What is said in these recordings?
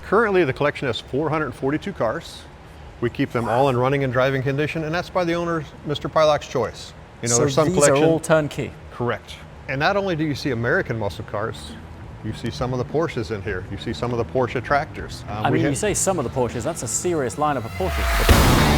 Currently, the collection has 442 cars. We keep them all in running and driving condition, and that's by the owner, Mr. Pylok's choice. You know, So there's some these collection. are all turnkey? Correct. And not only do you see American muscle cars, you see some of the Porsches in here. You see some of the Porsche tractors. I mean, you say some of the Porsches, that's a serious lineup of Porsches.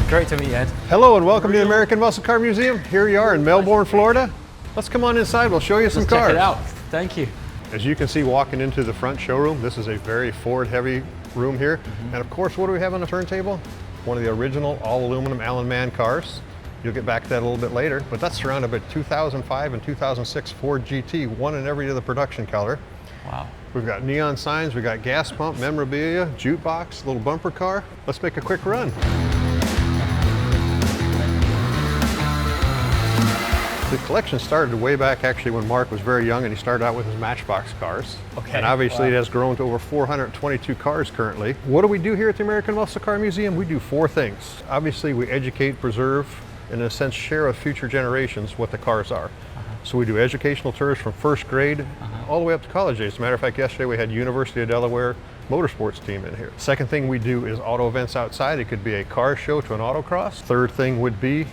Great to meet you, Ed. Hello and welcome to the American Muscle Car Museum. Here we are in Melbourne, Florida. Let's come on inside, we'll show you some cars. Check it out, thank you. As you can see walking into the front showroom, this is a very Ford heavy room here. And of course, what do we have on the turntable? One of the original all aluminum Allen Man cars. You'll get back to that a little bit later, but that's surrounded by 2005 and 2006 Ford GT, one in every other production color. Wow. We've got neon signs, we've got gas pump, memorabilia, jukebox, little bumper car. Let's make a quick run. The collection started way back actually when Mark was very young and he started out with his Matchbox cars. Okay. And obviously it has grown to over 422 cars currently. What do we do here at the American Muscle Car Museum? We do four things. Obviously we educate, preserve, and in a sense share with future generations what the cars are. So we do educational tours from first grade all the way up to college age. As a matter of fact, yesterday we had University of Delaware motorsports team in here. Second thing we do is auto events outside. It could be a car show to an autocross. Third thing would be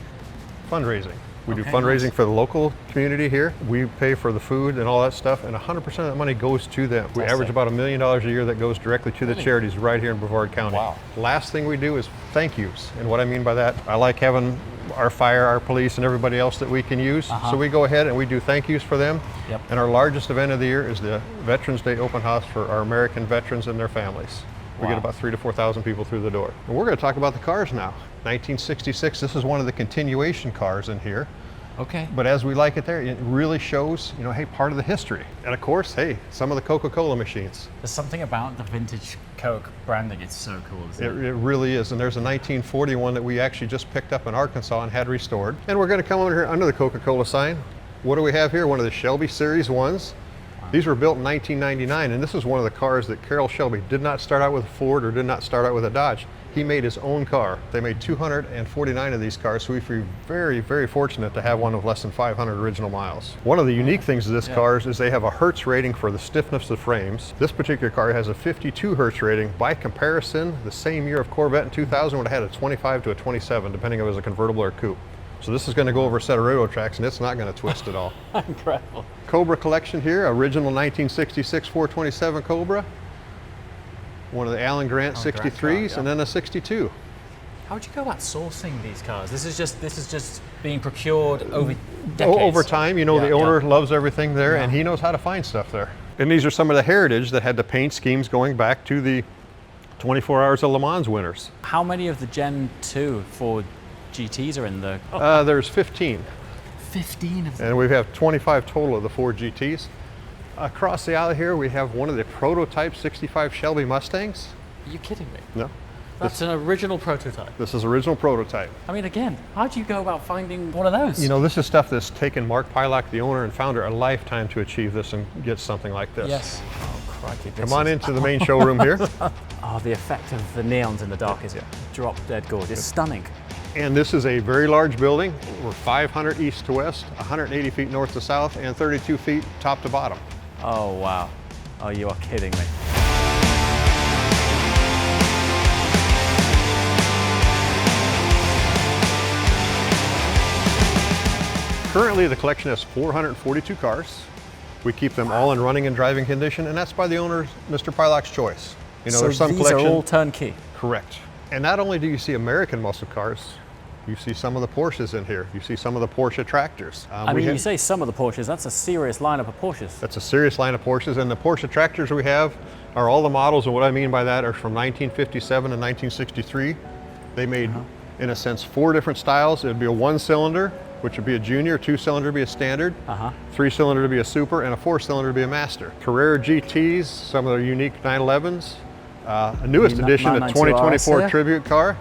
fundraising. We do fundraising for the local community here. We pay for the food and all that stuff, and 100% of that money goes to them. We average about $1 million a year that goes directly to the charities right here in Brevard County. Wow. Last thing we do is thank yous. And what I mean by that, I like having our fire, our police, and everybody else that we can use. So we go ahead and we do thank yous for them. Yep. And our largest event of the year is the Veterans Day open house for our American veterans and their families. We get about 3,000 to 4,000 people through the door. And we're going to talk about the cars now. 1966, this is one of the continuation cars in here. Okay. But as we like it there, it really shows, you know, hey, part of the history. And of course, hey, some of the Coca-Cola machines. There's something about the vintage Coke branding, it's so cool, isn't it? It really is. And there's a 1941 that we actually just picked up in Arkansas and had restored. And we're going to come over here under the Coca-Cola sign. What do we have here? One of the Shelby Series 1s. These were built in 1999, and this is one of the cars that Carroll Shelby did not start out with a Ford or did not start out with a Dodge. He made his own car. They made 249 of these cars, so we feel very, very fortunate to have one of less than 500 original miles. One of the unique things of this car is they have a Hertz rating for the stiffness of frames. This particular car has a 52 Hertz rating. By comparison, the same year of Corvette in 2000 would have had a 25 to a 27, depending if it was a convertible or a coupe. So this is going to go over a set of railroad tracks, and it's not going to twist at all. Incredible. Cobra collection here, original 1966 427 Cobra. One of the Alan Grant 63s, and then a 62. How would you go about sourcing these cars? This is just being procured over decades. Over time, you know, the owner loves everything there, and he knows how to find stuff there. And these are some of the heritage that had the paint schemes going back to the 24 Hours of Le Mans winners. How many of the Gen 2 Ford GTs are in the... There's 15. 15 of them. And we have 25 total of the Ford GTs. Across the aisle here, we have one of the prototype 65 Shelby Mustangs. Are you kidding me? No. That's an original prototype. This is original prototype. I mean, again, how do you go about finding one of those? You know, this is stuff that's taken Mark Pylok, the owner and founder, a lifetime to achieve this and get something like this. Yes. Oh, crikey. Come on into the main showroom here. Oh, the effect of the neons in the dark is drop dead gorgeous. It's stunning. And this is a very large building. We're 500 east to west, 180 feet north to south, and 32 feet top to bottom. Oh, wow. Oh, you are kidding me. Currently, the collection has 442 cars. We keep them all in running and driving condition, and that's by the owner, Mr. Pylok's choice. You know, So there's some these collection. are all turnkey? Correct. And not only do you see American muscle cars, you see some of the Porsches in here. You see some of the Porsche tractors. I mean, you say some of the Porsches, that's a serious lineup of Porsches. That's a serious line of Porsches, and the Porsche tractors we have are all the models, and what I mean by that are from 1957 and 1963. They made, in a sense, 4 different styles. It would be a 1-cylinder, which would be a junior, 2-cylinder would be a standard, 3-cylinder to be a super, and a 4-cylinder to be a master. Carrera GTs, some of the unique 911s, a newest edition, a 2024 tribute car.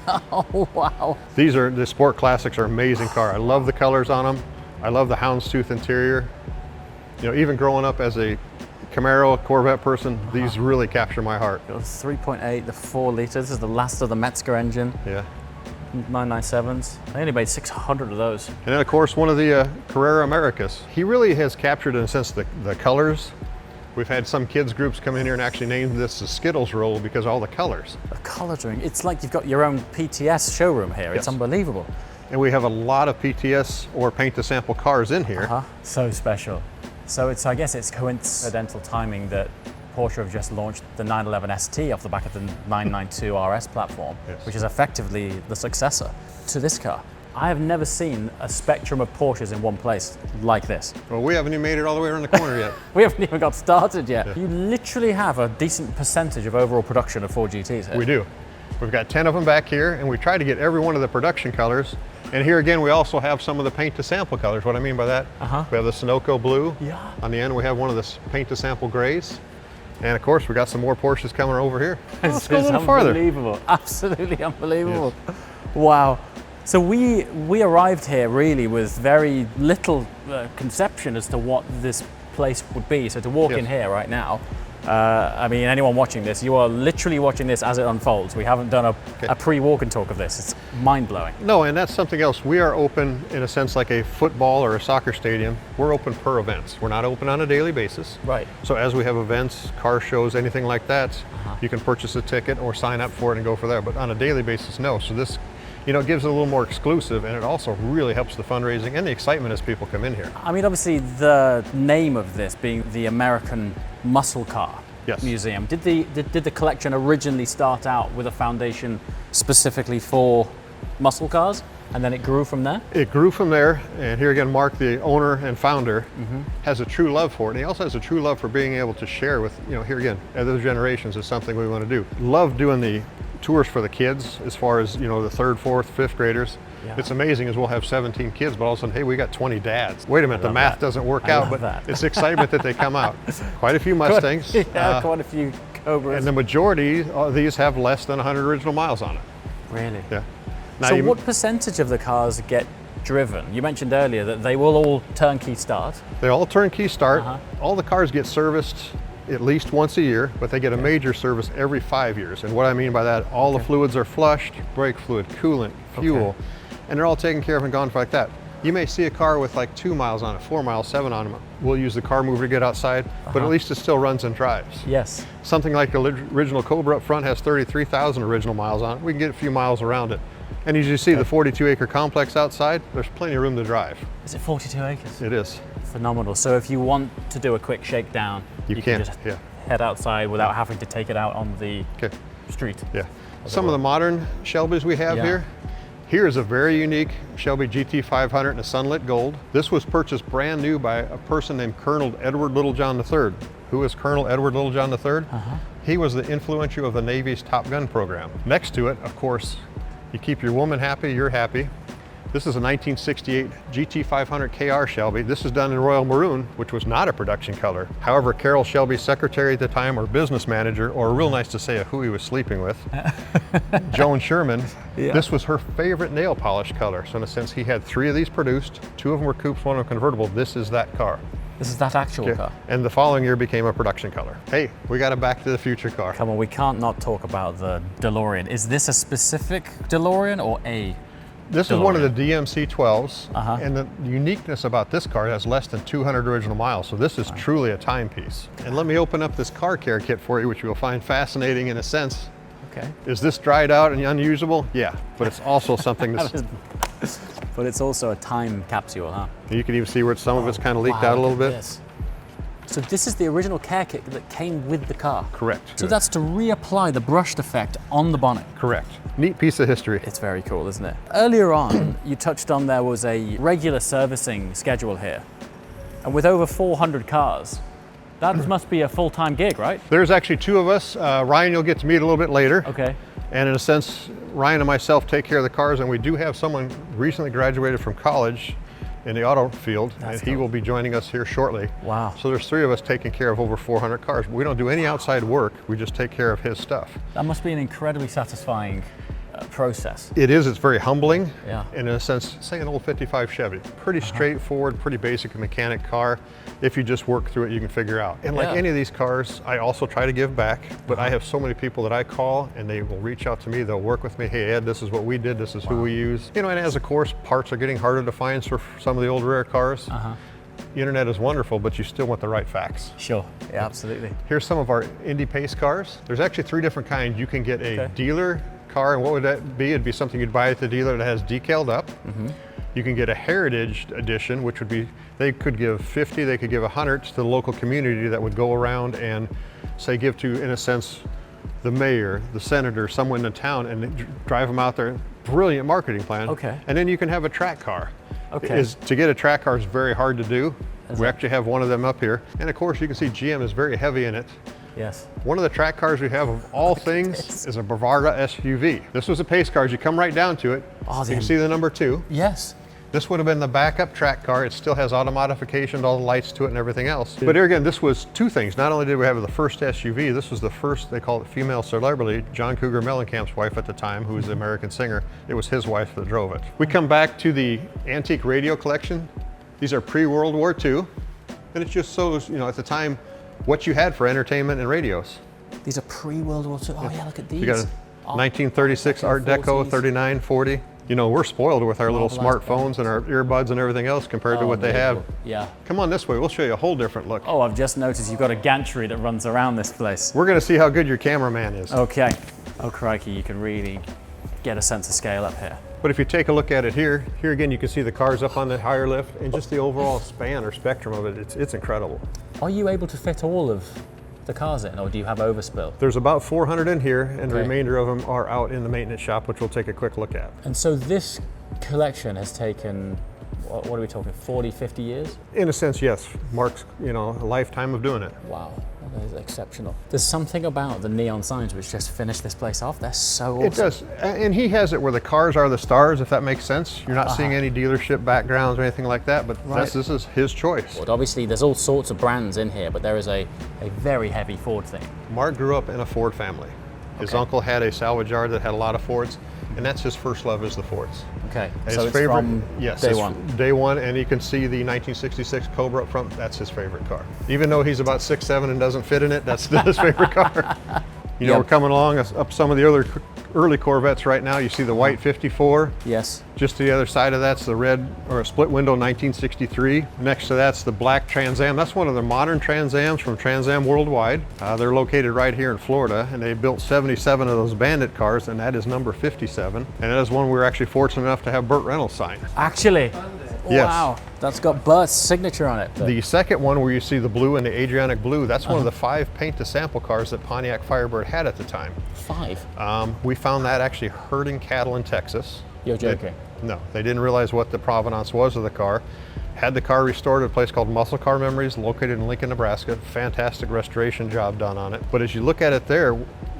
Oh, wow. These are, the Sport Classics are amazing car. I love the colors on them. I love the houndstooth interior. You know, even growing up as a Camaro Corvette person, these really capture my heart. It was 3.8, the 4 litre. This is the last of the Metzger engine. Yeah. 997s. They only made 600 of those. And then of course one of the Carrera Americas. He really has captured in a sense the colors. We've had some kids groups come in here and actually named this the Skittles roll because of all the colors. The coloring, it's like you've got your own PTS showroom here. It's Yes. unbelievable. And we have a lot of PTS or paint to sample cars in here. So special. So I guess it's coincidental timing that Porsche have just launched the 911 ST off the back of the 992 RS platform, Yes. which is effectively the successor to this car. I have never seen a spectrum of Porsches in one place like this. Well, we haven't even made it all the way around the corner yet. We haven't even got started yet. Yeah. You literally have a decent percentage of overall production of Ford GTs here. We do. We've got 10 of them back here, and we try to get every one of the production colors. And here again, we also have some of the paint to sample colors. What I mean by that, we have the Sunoco blue. Yeah. On the end, we have one of the paint to sample grays. And of course, we got some more Porsches coming over here. Oh, let's go a little farther. Unbelievable, absolutely unbelievable. Wow. So we arrived here really with very little conception as to what this place would be. So to walk in here right now, I mean, anyone watching this, you are literally watching this as it unfolds. We haven't done a pre-walk and talk of this. It's mind-blowing. No, and that's something else. We are open in a sense like a football or a soccer stadium. We're open per events. We're not open on a daily basis. Right. So as we have events, car shows, anything like that, you can purchase a ticket or sign up for it and go for there. But on a daily basis, no. So this, you know, it gives it a little more exclusive, and it also really helps the fundraising and the excitement as people come in here. I mean, obviously the name of this being the American Muscle Car Museum. Did the collection originally start out with a foundation specifically for muscle cars, and then it grew from there? It grew from there, and here again, Mark, the owner and founder, has a true love for it. And he also has a true love for being able to share with, you know, here again, other generations is something we want to do. Love doing the tours for the kids as far as, you know, the 3rd, 4th, 5th graders. Yeah. It's amazing as we'll have 17 kids, but all of a sudden, hey, we got 20 dads. Wait a minute, the math doesn't work out, but it's excitement that they come out. Quite a few Mustangs. Quite a few Cobras. And the majority of these have less than 100 original miles on it. Really? Yeah. Now So what percentage of the cars get driven? You mentioned earlier that they will all turnkey start. They all turnkey start. All the cars get serviced at least once a year, but they get a major service every 5 years. And what I mean by that, all the fluids are flushed, brake fluid, coolant, fuel, and they're all taken care of and gone for like that. You may see a car with like 2 miles on it, 4 miles, 7 on them. We'll use the car mover to get outside, but at least it still runs and drives. Yes. Something like the original Cobra up front has 33,000 original miles on it. We can get a few miles around it. And as you see the 42-acre complex outside, there's plenty of room to drive. Is it 42 acres? It is. Phenomenal. So if you want to do a quick shakedown, You can, just yeah. head outside without having to take it out on the street. Yeah. Some of the modern Shelbys we have here. Here is a very unique Shelby GT500 in a sunlit gold. This was purchased brand new by a person named Colonel Edward Littlejohn III. Who is Colonel Edward Littlejohn III? He was the influencer of the Navy's Top Gun program. Next to it, of course, you keep your woman happy, you're happy. This is a 1968 GT500 KR Shelby. This is done in royal maroon, which was not a production color. However, Carroll Shelby's secretary at the time, or business manager, or real nice to say who he was sleeping with, Joan Sherman, this was her favorite nail polish color. So in a sense, he had 3 of these produced. 2 of them were coupes, 1 of them convertible. This is that car. This is that actual car. And the following year became a production color. Hey, we got a Back to the Future car. Come on, we can't not talk about the DeLorean. Is this a specific DeLorean or a This is one of the DMC 12s, Uh-huh. and the uniqueness about this car, it has less than 200 original miles, so this is truly a timepiece. And let me open up this car care kit for you, which you'll find fascinating in a sense. Okay. Is this dried out and unusable? Yeah, but it's also something that's... But it's also a time capsule, huh? You can even see where some of it's kind of leaked out a little bit. This. So this is the original care kit that came with the car? Correct. So that's to reapply the brushed effect on the bonnet? Correct. Neat piece of history. It's very cool, isn't it? Earlier on, you touched on there was a regular servicing schedule here. And with over 400 cars, that must be a full-time gig, right? There's actually 2 of us. Ryan you'll get to meet a little bit later. Okay. And in a sense, Ryan and myself take care of the cars, and we do have someone recently graduated from college in the auto field, and he will be joining us here shortly. Wow. So there's 3 of us taking care of over 400 cars. We don't do any outside work, we just take care of his stuff. That must be an incredibly satisfying process. It is, it's very humbling. Yeah. In a sense, say an old 55 Chevy. Pretty straightforward, pretty basic mechanic car. If you just work through it, you can figure out. And like any of these cars, I also try to give back, but I have so many people that I call and they will reach out to me, they'll work with me. Hey Ed, this is what we did, this is who we use. You know, and as of course, parts are getting harder to find for some of the old rare cars. The internet is wonderful, but you still want the right facts. Sure, yeah, absolutely. Here's some of our Indy Pace cars. There's actually 3 different kinds. You can get a dealer car, and what would that be? It'd be something you'd buy at the dealer that has decaled up. You can get a heritage edition, which would be, they could give 50, they could give 100 to the local community that would go around and say give to, in a sense, the mayor, the senator, someone in the town, and drive them out there. Brilliant marketing plan. Okay. And then you can have a track car. Okay. To get a track car is very hard to do. We actually have one of them up here. And of course you can see GM is very heavy in it. Yes. One of the track cars we have of all things is a Bavara SUV. This was a Pace car. As you come right down to it, you can see the number 2. Yes. This would have been the backup track car. It still has auto modifications, all the lights to it and everything else. But here again, this was 2 things. Not only did we have the first SUV, this was the first, they call it female celebrity, John Cougar Mellencamp's wife at the time, who was the American singer. It was his wife that drove it. We come back to the antique radio collection. These are pre-World War II. And it just shows, you know, at the time, what you had for entertainment and radios. These are pre-World War II. Oh yeah, look at these. You got a 1936 Art Deco, 39, 40. You know, we're spoiled with our little smartphones and our earbuds and everything else compared to what they have. Yeah. Come on this way, we'll show you a whole different look. Oh, I've just noticed you've got a gantry that runs around this place. We're gonna see how good your cameraman is. Okay. Oh crikey, you can really get a sense of scale up here. But if you take a look at it here again you can see the cars up on the higher lift and just the overall span or spectrum of it, it's incredible. Are you able to fit all of the cars in, or do you have overspill? There's about 400 in here, and the remainder of them are out in the maintenance shop, which we'll take a quick look at. And so this collection has taken, what are we talking, 40, 50 years? In a sense, yes. Mark's, you know, a lifetime of doing it. Wow, that is exceptional. There's something about the neon signs which just finish this place off. They're so awesome. It does, and he has it where the cars are the stars, if that makes sense. You're not seeing any dealership backgrounds or anything like that, but this is his choice. Well, obviously, there's all sorts of brands in here, but there is a very heavy Ford theme. Mark grew up in a Ford family. His uncle had a salvage yard that had a lot of Fords, and that's his first love is the Fords. Okay, And so his it's favorite, from day one. Day one, and you can see the 1966 Cobra up front. That's his favorite car. Even though he's about 6'7" and doesn't fit in it, that's still his favorite car. You know, we're coming along up some of the early Corvettes right now. You see the white 54. Yes. Just to the other side of that's the red or a split window 1963. Next to that's the black Trans Am. That's one of the modern Trans Ams from Trans Am Worldwide. They're located right here in Florida, and they built 77 of those Bandit cars, and that is number 57. And that is one we were actually fortunate enough to have Burt Reynolds sign. Actually? Yes. Wow, that's got Bert's signature on it. The second one where you see the blue and the Adriatic blue, that's one of the 5 paint to sample cars that Pontiac Firebird had at the time. 5? We found that actually herding cattle in Texas. You're joking? No, they didn't realize what the provenance was of the car. Had the car restored at a place called Muscle Car Memories, located in Lincoln, Nebraska. Fantastic restoration job done on it. But as you look at it there,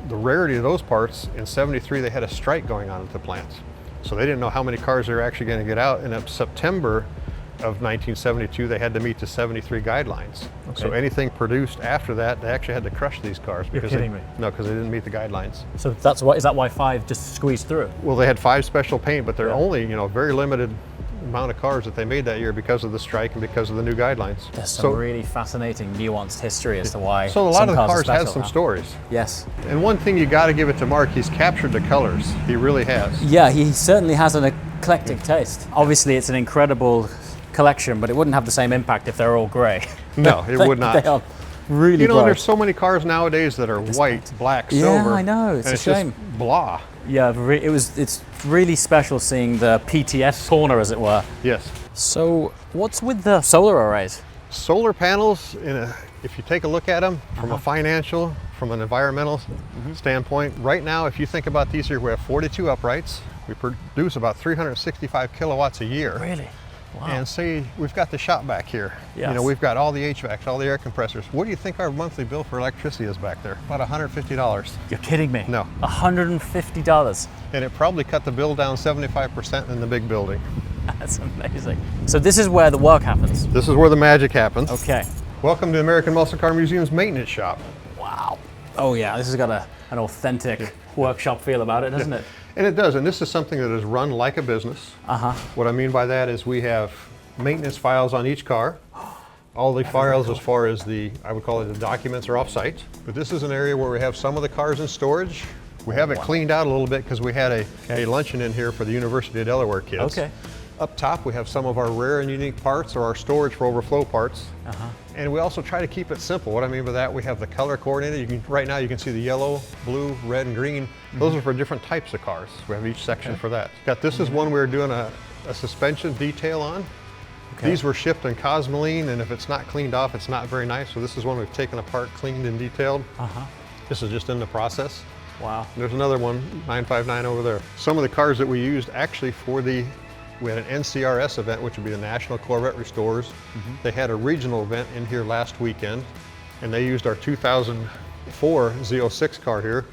the rarity of those parts, in '73 they had a strike going on at the plant. So they didn't know how many cars they were actually going to get out. And in September of 1972, they had to meet the 73 guidelines. Okay. So anything produced after that, they actually had to crush these cars because You're kidding me. No, because they didn't meet the guidelines. So that's why, is that why 5 just squeezed through? Well, they had 5 special paint, but they're only, you know, very limited amount of cars that they made that year because of the strike and because of the new guidelines. There's some really fascinating, nuanced history as to why. So a lot of the cars have some stories. Yes. And one thing you got to give it to Mark, he's captured the colors. He really has. Yeah, he certainly has an eclectic taste. Obviously, it's an incredible collection, but it wouldn't have the same impact if they're all grey. No, it would not. They are really You know, bright. there's so many cars nowadays that are white, black, silver. Yeah, I know. It's and a shame. Just blah. Yeah, it's really special seeing the PTS corner, as it were. Yes. So, what's with the solar arrays? Solar panels, if you take a look at them from a financial, from an environmental standpoint, right now, if you think about these here, we have 42 uprights. We produce about 365 kilowatts a year. Really? Wow. And say we've got the shop back here. Yes. You know, we've got all the HVACs, all the air compressors. What do you think our monthly bill for electricity is back there? About $150. You're kidding me? No. $150. And it probably cut the bill down 75% in the big building. That's amazing. So this is where the work happens? This is where the magic happens. Okay. Welcome to American Muscle Car Museum's maintenance shop. Wow. Oh yeah, this has got an authentic workshop feel about it, doesn't it? And it does, and this is something that is run like a business. What I mean by that is we have maintenance files on each car. All the files as far as I would call it the documents are off-site. But this is an area where we have some of the cars in storage. We have it cleaned out a little bit because we had a luncheon in here for the University of Delaware kids. Okay. Up top, we have some of our rare and unique parts or our storage for overflow parts. And we also try to keep it simple. What I mean by that, we have the color coordinated. Right now you can see the yellow, blue, red, and green. Those are for different types of cars. We have each section for that. This is one we're doing a suspension detail on. These were shipped in Cosmoline, and if it's not cleaned off, it's not very nice. So this is one we've taken apart, cleaned, and detailed. This is just in the process. Wow. There's another one, 959 over there. Some of the cars that we used actually we had an NCRS event, which would be the National Corvette Restorers. They had a regional event in here last weekend, and they used our 2004 Z06 car here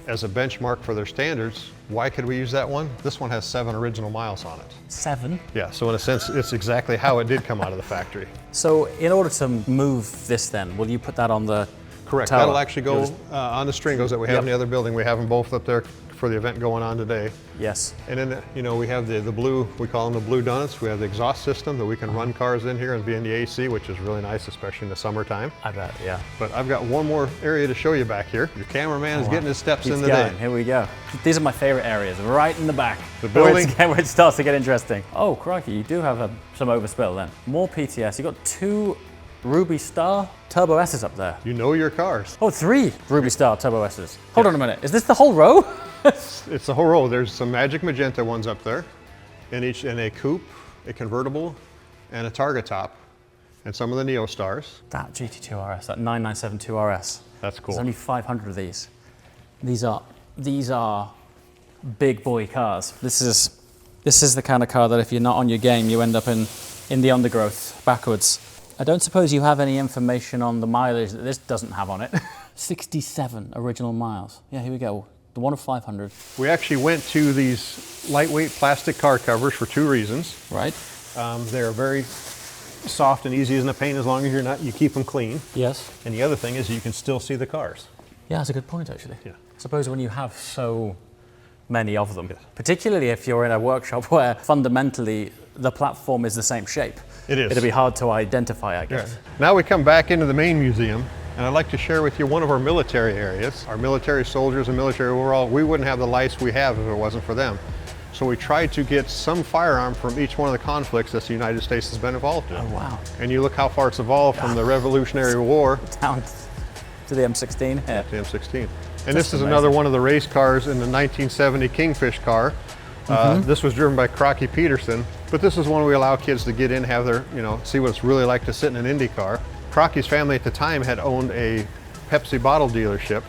as a benchmark for their standards. Why could we use that one? This one has 7 original miles on it. 7? Yeah, so in a sense, it's exactly how it did come out of the factory. So in order to move this then, will you put that on the Correct, tower? that'll actually go on the stringos that we have in the other building. We have them both up there for the event going on today. Yes. And then, we have the blue, we call them the blue donuts. We have the exhaust system that we can run cars in here and be in the AC, which is really nice, especially in the summertime. I bet, yeah. But I've got one more area to show you back here. Your cameraman is getting his steps in the day. Here we go. These are my favorite areas, right in the back. The building. Where it starts to get interesting. Oh, crikey, you do have some overspill then. More PTS. You've got 2 Ruby Star Turbo S's up there. You know your cars. Oh, 3 Ruby Star Turbo S's. Hold on a minute. Is this the whole row? It's the whole row. There's some magic magenta ones up there, in a coupe, a convertible, and a Targa top, and some of the Neo Stars. That GT2 RS, that 9972 RS. That's cool. There's only 500 of these. These are big boy cars. This is the kind of car that if you're not on your game, you end up in the undergrowth backwards. I don't suppose you have any information on the mileage that this doesn't have on it. 67 original miles. Yeah, here we go. The one of 500. We actually went to these lightweight plastic car covers for 2 reasons. Right. They're very soft and easy as a paint as long as you keep them clean. Yes. And the other thing is you can still see the cars. Yeah, that's a good point actually. Yeah. I suppose when you have so many of them, particularly if you're in a workshop where fundamentally the platform is the same shape. It is. It'll be hard to identify, I guess. Yeah. Now we come back into the main museum, and I'd like to share with you one of our military areas. Our military soldiers and military overall, we wouldn't have the lights we have if it wasn't for them. So we tried to get some firearm from each one of the conflicts that the United States has been involved in. Oh, wow. And you look how far it's evolved from the Revolutionary War Down to the M16 here. to the M16. And this is another one of the race cars in the 1970 Kingfish car. This was driven by Crocky Peterson, but this is one we allow kids to get in, have their, see what it's really like to sit in an Indy car. Crocky's family at the time had owned a Pepsi bottle dealership,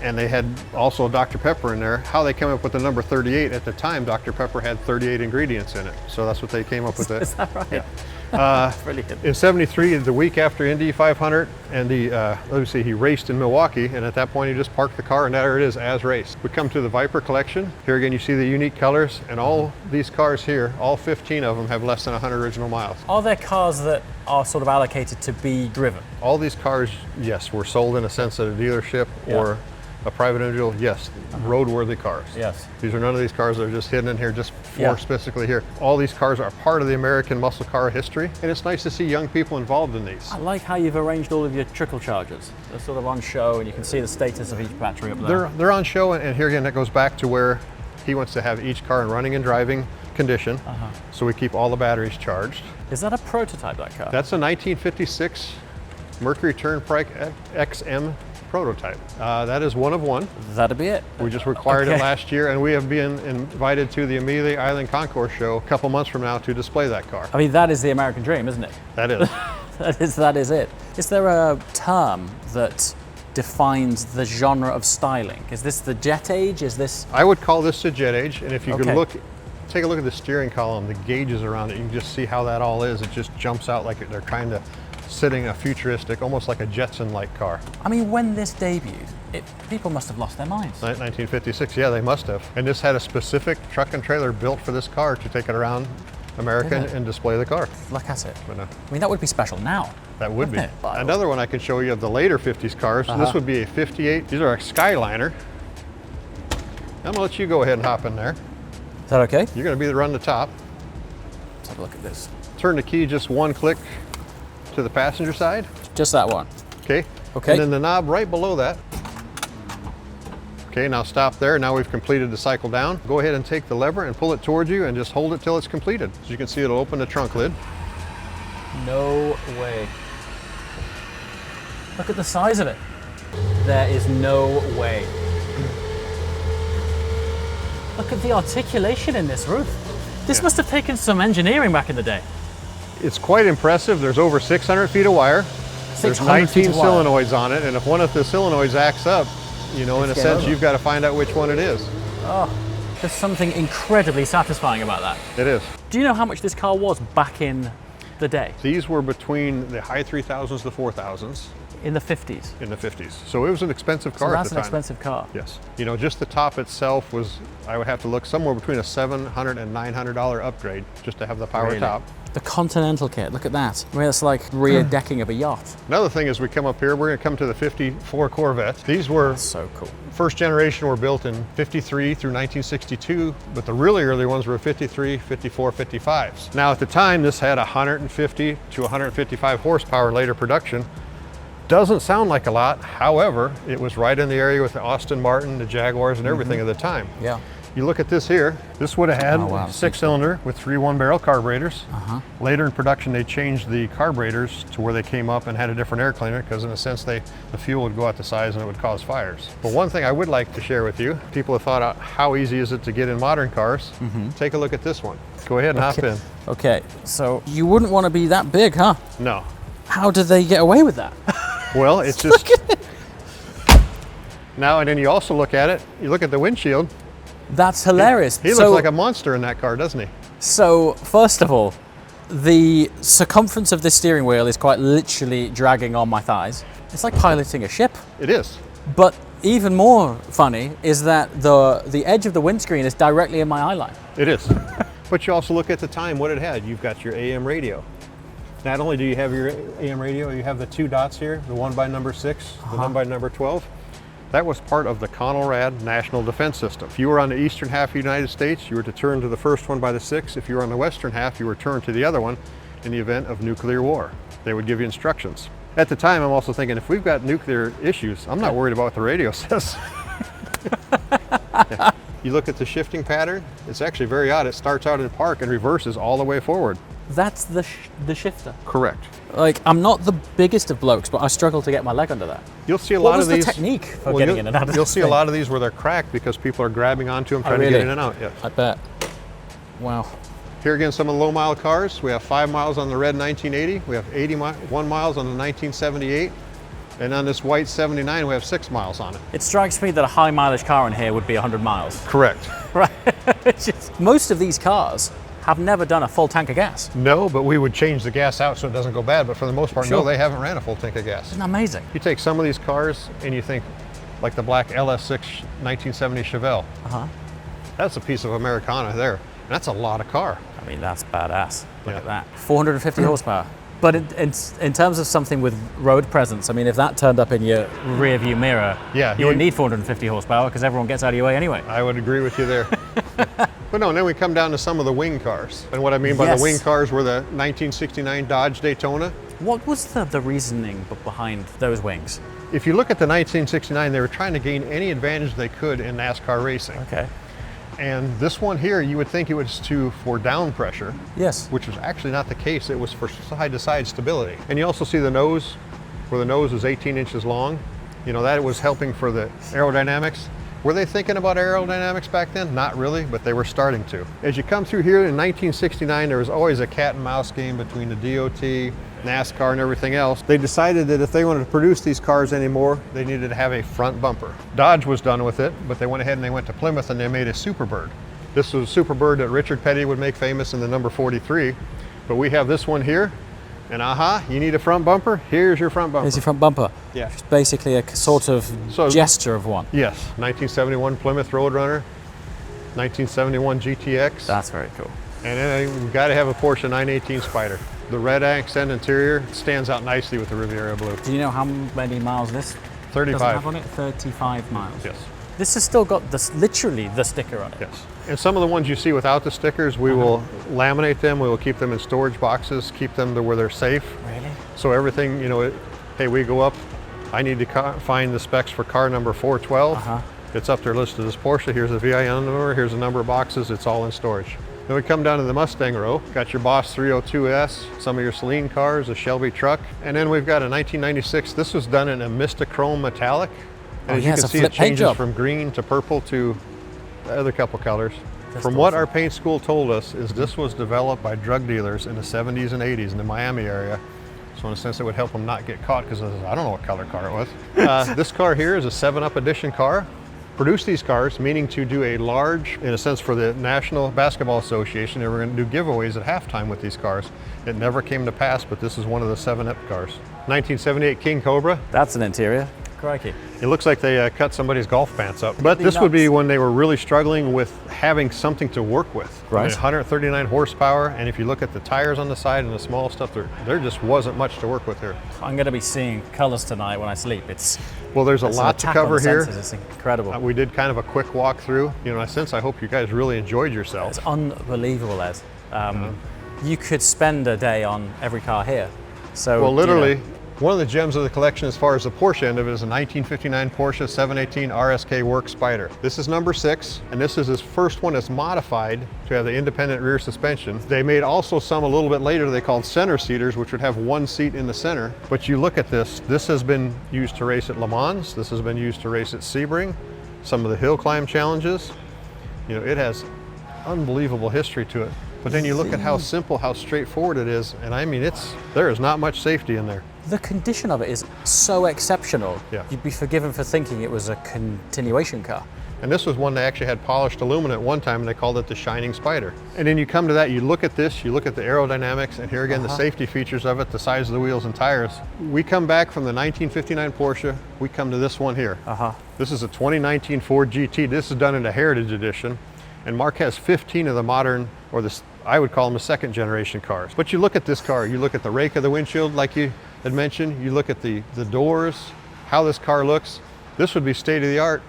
and they had also Dr. Pepper in there. How they came up with the number 38, at the time Dr. Pepper had 38 ingredients in it, so that's what they came up with. Is that right? Yeah. Brilliant. In '73, the week after Indy 500, and he raced in Milwaukee, and at that point he just parked the car, and there it is as raced. We come to the Viper collection. Here again you see the unique colors, and all these cars here, all 15 of them have less than 100 original miles. Are there cars that are sort of allocated to be driven? All these cars, yes, were sold in a sense at a dealership or a private individual, yes, roadworthy cars. Yes. These are none of these cars that are just hidden in here just for Yeah. specifically here. All these cars are part of the American muscle car history, and it's nice to see young people involved in these. I like how you've arranged all of your trickle chargers. They're sort of on show, and you can see the status of each battery up there. They're on show, and here again, that goes back to where he wants to have each car in running and driving condition, so we keep all the batteries charged. Is that a prototype, that car? That's a 1956 Mercury Turnpike XM prototype. That is one of one. That'd be it. We just acquired it Okay. last year, and we have been invited to the Amelia Island Concours show a couple months from now to display that car. I mean, that is the American dream, isn't it? That is. That is it. Is there a term that defines the genre of styling? Is this the jet age? Is this? I would call this the jet age, and if you could Okay. take a look at the steering column, the gauges around it, you can just see how that all is. It just jumps out like they're kind of sitting a futuristic, almost like a Jetson-like car. I mean, when this debuted, people must have lost their minds. 1956, yeah, they must have. And this had a specific truck and trailer built for this car to take it around America Did it? and display the car. Look at it. But, I mean, that would be special now. that would be. Wouldn't it? Another one I can show you of the later 50s cars. This would be a 58. These are a Skyliner. I'm gonna let you go ahead and hop in there. Is that okay? You're gonna be run the top. Let's have a look at this. Turn the key just one click to the passenger side. Just that one. Okay. Okay. And then the knob right below that. Okay, now stop there. Now we've completed the cycle down. Go ahead and take the lever and pull it towards you and just hold it till it's completed. As you can see, it'll open the trunk lid. No way. Look at the size of it. There is no way. Look at the articulation in this roof. This must have taken some engineering back in the day. It's quite impressive. There's over 600 feet of wire. There's 19 solenoids on it, and if one of the solenoids acts up, you know, in a sense, you've got to find out which one it is. Oh, there's something incredibly satisfying about that. It is. Do you know how much this car was back in the day? These were between the high 3000s to 4000s. In the 50s? In the 50s. So it was an expensive car at the time. So that's an expensive car. Yes. You know, just the top itself was, I would have to look somewhere between a $700 and $900 upgrade just to have the power top. The Continental kit, look at that. I mean, it's like rear decking of a yacht. Another thing is we come up here, we're going to come to the 54 Corvettes. These were so cool. First generation were built in 53 through 1962, but the really early ones were 53, 54, 55s. Now at the time, this had 150 to 155 horsepower later production. Doesn't sound like a lot, however, it was right in the area with the Aston Martin, the Jaguars, and everything at the time. Yeah. You look at this here, this would have had a 6-cylinder with 3 one-barrel carburetors. Later in production, they changed the carburetors to where they came up and had a different air cleaner because in a sense, the fuel would go out the sides and it would cause fires. But one thing I would like to share with you, people have thought out how easy is it to get in modern cars. Take a look at this one. Go ahead and hop in. Okay, so you wouldn't want to be that big, huh? No. How did they get away with that? Well, it's just... Now, and then you also look at it, you look at the windshield. That's hilarious. He looks like a monster in that car, doesn't he? So, first of all, the circumference of this steering wheel is quite literally dragging on my thighs. It's like piloting a ship. It is. But even more funny is that the edge of the windscreen is directly in my eye line. It is. But you also look at the time, what it had. You've got your AM radio. Not only do you have your AM radio, you have the 2 dots here, the one by number 6, the one by number 12. That was part of the Conelrad National Defense System. If you were on the eastern half of the United States, you were to turn to the first one by the 6. If you were on the western half, you were turned to the other one in the event of nuclear war. They would give you instructions. At the time, I'm also thinking, if we've got nuclear issues, I'm not worried about what the radio says. Yeah. You look at the shifting pattern, it's actually very odd. It starts out in park and reverses all the way forward. That's the shifter. Correct. Like, I'm not the biggest of blokes, but I struggle to get my leg under that. You'll see a lot of these. What was the technique for getting in and out of You'll see a lot of these where they're cracked because people are grabbing onto them, trying to get in and out. Yeah. I bet. Wow. Here again, some of the low mile cars. We have 5 miles on the red 1980. We have 81 miles on the 1978. And on this white 79, we have 6 miles on it. It strikes me that a high mileage car in here would be 100 miles. Correct. Right. Most of these cars have never done a full tank of gas. No, but we would change the gas out so it doesn't go bad. But for the most part, no, they haven't ran a full tank of gas. Isn't that amazing? You take some of these cars and you think, like the black LS6 1970 Chevelle. That's a piece of Americana there. And that's a lot of car. I mean, that's badass. Look at that. 450 horsepower. But in terms of something with road presence, I mean, if that turned up in your rear view mirror, you wouldn't need 450 horsepower because everyone gets out of your way anyway. I would agree with you there. But no, and then we come down to some of the wing cars. And what I mean by the wing cars were the 1969 Dodge Daytona. What was the reasoning behind those wings? If you look at the 1969, they were trying to gain any advantage they could in NASCAR racing. Okay. And this one here, you would think it was for down pressure. Yes. Which was actually not the case. It was for side-to-side stability. And you also see the nose, where the nose is 18 inches long. You know, that was helping for the aerodynamics. Were they thinking about aerodynamics back then? Not really, but they were starting to. As you come through here in 1969, there was always a cat and mouse game between the DOT, NASCAR, and everything else. They decided that if they wanted to produce these cars anymore, they needed to have a front bumper. Dodge was done with it, but they went ahead and they went to Plymouth and they made a Superbird. This was a Superbird that Richard Petty would make famous in the number 43, but we have this one here. And you need a front bumper? Here's your front bumper. Here's your front bumper. Yeah. It's basically a sort of gesture of one. Yes, 1971 Plymouth Roadrunner, 1971 GTX. That's very cool. And then we've got to have a Porsche 918 Spyder. The red accent interior stands out nicely with the Riviera blue. Do you know how many miles this 35. doesn't have on it? 35 miles. Yes. This has still got this, literally the sticker on it. Yes. And some of the ones you see without the stickers, we will laminate them. We will keep them in storage boxes, keep them to where they're safe. Really? So everything, you know, hey, we go up, I need to find the specs for car number 412. It's up there listed as Porsche. Here's the VIN number, here's the number of boxes, it's all in storage. Then we come down to the Mustang row. Got your Boss 302S, some of your Celine cars, a Shelby truck. And then we've got a 1996, this was done in a Mistachrome metallic. And as you can see, it changes from green to purple to the other couple colors. From what our paint school told us is this was developed by drug dealers in the 70s and 80s in the Miami area. So in a sense it would help them not get caught because I don't know what color car it was. This car here is a 7-Up edition car. Produced these cars, meaning to do a large, in a sense for the National Basketball Association, they were going to do giveaways at halftime with these cars. It never came to pass, but this is one of the 7-Up cars. 1978 King Cobra. That's an interior. Crikey. It looks like they cut somebody's golf pants up. But this would be when they were really struggling with having something to work with. Right. I mean, 139 horsepower, and if you look at the tires on the side and the small stuff, there just wasn't much to work with here. I'm going to be seeing colors tonight when I sleep. Well, there's a lot to cover here. It's incredible. We did kind of a quick walk through. You know, in a sense, I hope you guys really enjoyed yourselves. It's unbelievable, Les. You could spend a day on every car here. So, well, literally, one of the gems of the collection as far as the Porsche end of it is a 1959 Porsche 718 RSK Works Spider. This is number 6, and this is his first one that's modified to have the independent rear suspension. They made also some a little bit later they called center seaters, which would have one seat in the center. But you look at this has been used to race at Le Mans, this has been used to race at Sebring, some of the hill climb challenges. You know, it has unbelievable history to it. But then you look at how simple, how straightforward it is, and I mean, there is not much safety in there. The condition of it is so exceptional. Yeah. You'd be forgiven for thinking it was a continuation car. And this was one that actually had polished aluminum at one time, and they called it the Shining Spider. And then you come to that, you look at this, you look at the aerodynamics, and here again, the safety features of it, the size of the wheels and tires. We come back from the 1959 Porsche, we come to this one here. This is a 2019 Ford GT. This is done in a Heritage Edition. And Mark has 15 of the modern, or this, I would call them the second generation cars. But you look at this car, you look at the rake of the windshield like you had mentioned, you look at the doors, how this car looks. This would be state of the art.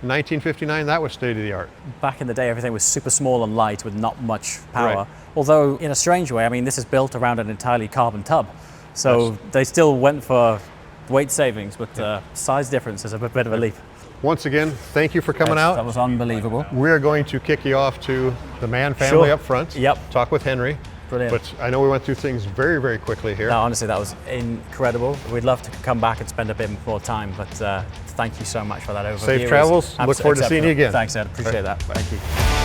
In 1959, that was state of the art. Back in the day, everything was super small and light with not much power. Right. Although, in a strange way, I mean, this is built around an entirely carbon tub. So they still went for weight savings, but size difference is a bit of a leap. Once again, thank you for coming out. That was unbelievable. We're going to kick you off to the Mann family up front. Yep. Talk with Henry. Brilliant. But I know we went through things very, very quickly here. No, honestly, that was incredible. We'd love to come back and spend a bit more time, but thank you so much for that overview. Safe travels. Look forward to seeing you again. Thanks, Ed. Appreciate that. Thank you.